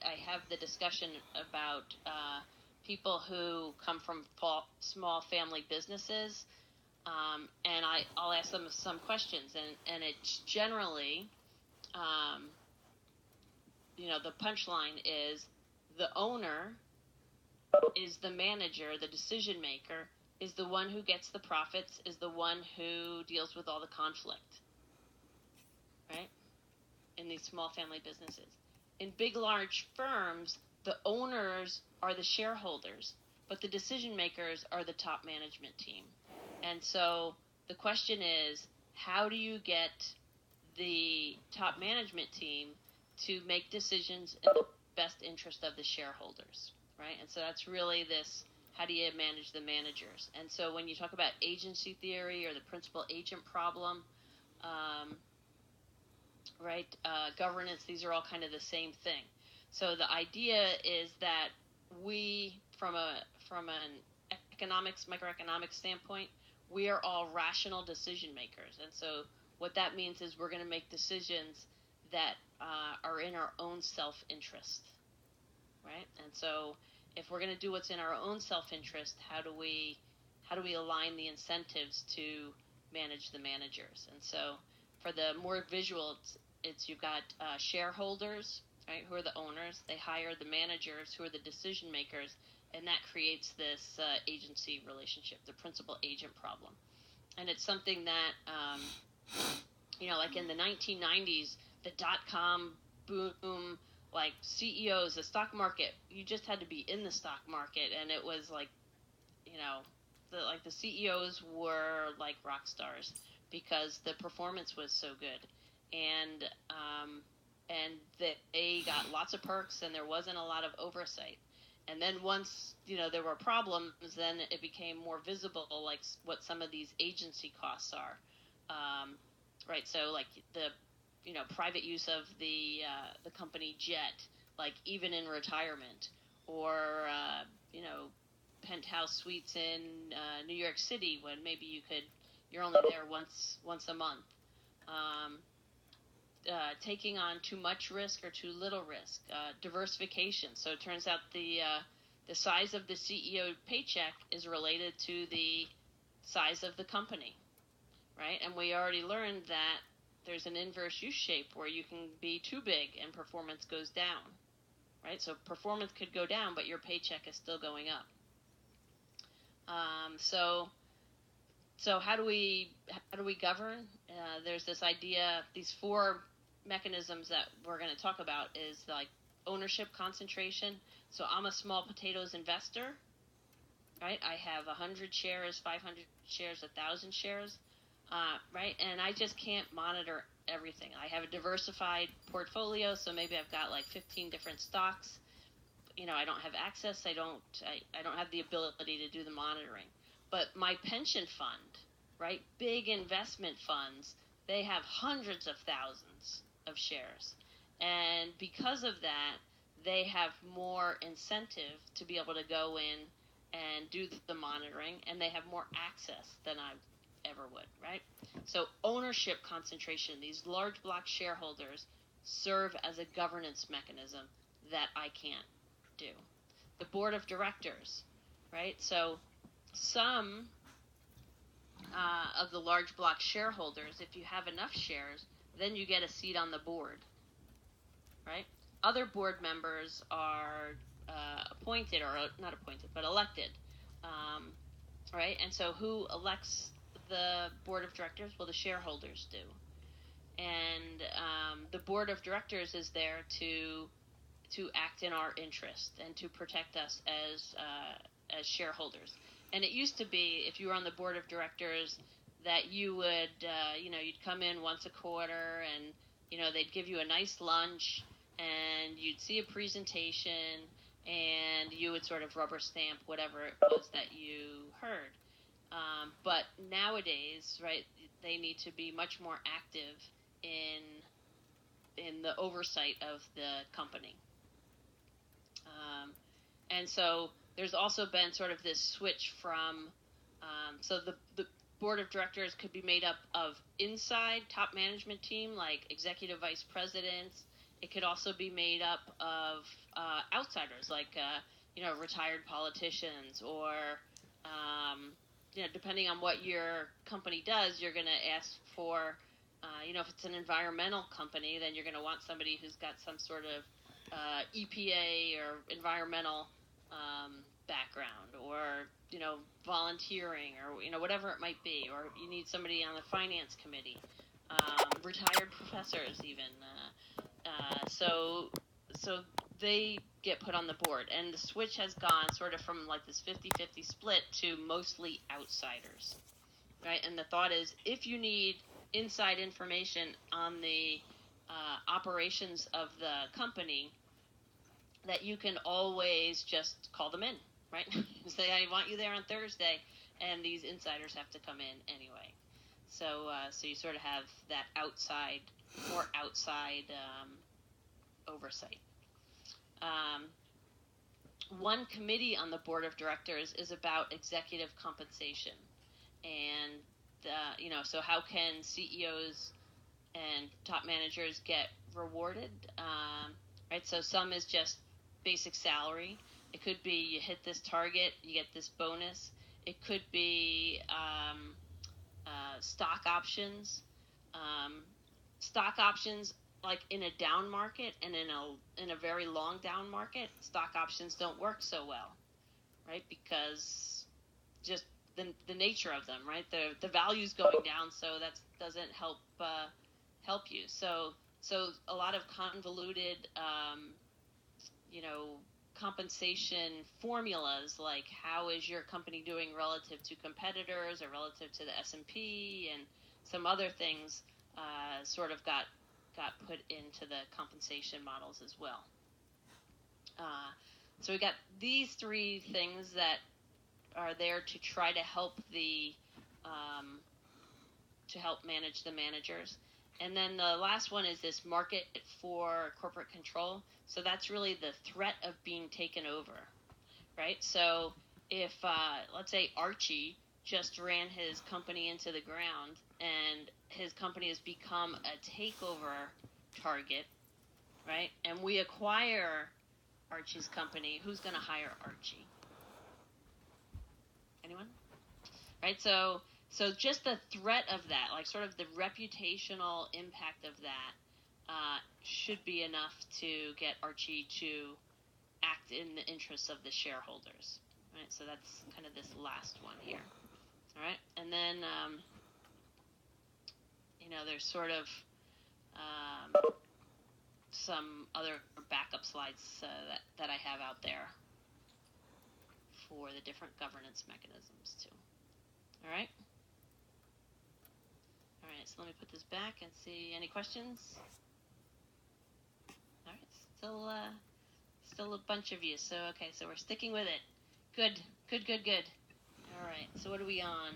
I have the discussion about people who come from small family businesses, and I'll ask them some questions, and it's generally, the punchline is the owner is the manager, the decision maker, is the one who gets the profits, is the one who deals with all the conflict, right? In these small family businesses. In big, large firms, the owners are the shareholders, but the decision makers are the top management team. And so the question is, how do you get the top management team to make decisions in the best interest of the shareholders, right? And so that's really this, how do you manage the managers? And so when you talk about agency theory or the principal agent problem, right, governance, these are all kind of the same thing. So the idea is that we, from an microeconomics standpoint, we are all rational decision makers. And so what that means is we're going to make decisions that are in our own self-interest, right? And so if we're going to do what's in our own self-interest, how do we align the incentives to manage the managers? And so for the more visual, it's you've got shareholders, right, who are the owners. They hire the managers, who are the decision makers, and that creates this agency relationship, the principal agent problem. And it's something that, like in the 1990s, the dot-com boom, like CEOs, the stock market, you just had to be in the stock market, and it was like, the CEOs were like rock stars because the performance was so good, and they got lots of perks, and there wasn't a lot of oversight. And then once there were problems, then it became more visible, like what some of these agency costs are, right? So like the private use of the company jet, like even in retirement, or penthouse suites in New York City when maybe you're only there once a month. Taking on too much risk or too little risk, diversification. So it turns out the size of the CEO paycheck is related to the size of the company, right? And we already learned that there's an inverse U shape where you can be too big and performance goes down, right? So performance could go down, but your paycheck is still going up. So how do we govern? There's this idea, these four mechanisms that we're going to talk about is like ownership concentration. So I'm a small potatoes investor, right? I have 100 shares, 500 shares, 1,000 shares, right? And I just can't monitor everything. I have a diversified portfolio, so maybe I've got like 15 different stocks. I don't have access. I don't have the ability to do the monitoring. But my pension fund, right, big investment funds, they have hundreds of thousands of shares. And because of that, they have more incentive to be able to go in and do the monitoring, and they have more access than I ever would, right? So ownership concentration, these large block shareholders serve as a governance mechanism that I can't do. The board of directors, right? So some of the large block shareholders, if you have enough shares, then you get a seat on the board, right? Other board members are appointed, or not appointed, but elected, right? And so who elects the board of directors? Well, the shareholders do. And the board of directors is there to act in our interest and to protect us as shareholders. And it used to be, if you were on the board of directors, that you would, you'd come in once a quarter and, they'd give you a nice lunch and you'd see a presentation and you would sort of rubber stamp whatever it was that you heard. But nowadays, right, they need to be much more active in the oversight of the company. And so there's also been sort of this switch from, so the board of directors could be made up of inside top management team, like executive vice presidents It could also be made up of outsiders, like retired politicians, or depending on what your company does, you're going to ask for, if it's an environmental company, then you're going to want somebody who's got some sort of EPA or environmental background, or volunteering, or whatever it might be, or you need somebody on the finance committee, retired professors even. So they get put on the board, and the switch has gone sort of from like this 50-50 split to mostly outsiders, right? And the thought is, if you need inside information on the operations of the company, that you can always just call them in, right? Say, I want you there on Thursday, and these insiders have to come in anyway. So you sort of have that more outside oversight. One committee on the board of directors is about executive compensation, and so how can CEOs and top managers get rewarded? Right. So some is just basic salary. It could be you hit this target, you get this bonus. It could be stock options. Stock options, like in a down market and in a very long down market, stock options don't work so well, right? Because just the nature of them, right? The value's going down, so that doesn't help you. So a lot of convoluted compensation formulas, like how is your company doing relative to competitors or relative to the S&P, and some other things sort of got put into the compensation models as well. So we got these three things that are there to try to help manage the managers. And then the last one is this market for corporate control. So that's really the threat of being taken over, right? So if, let's say Archie just ran his company into the ground and his company has become a takeover target, right? And we acquire Archie's company, who's going to hire Archie? Anyone? Right? So just the threat of that, like sort of the reputational impact of that, should be enough to get Archie to act in the interests of the shareholders, right? So that's kind of this last one here. All right, and then there's sort of some other backup slides that I have out there for the different governance mechanisms too. All right. So let me put this back and see any questions. All right, still a bunch of you. So okay, so we're sticking with it. Good. All right. So what are we on?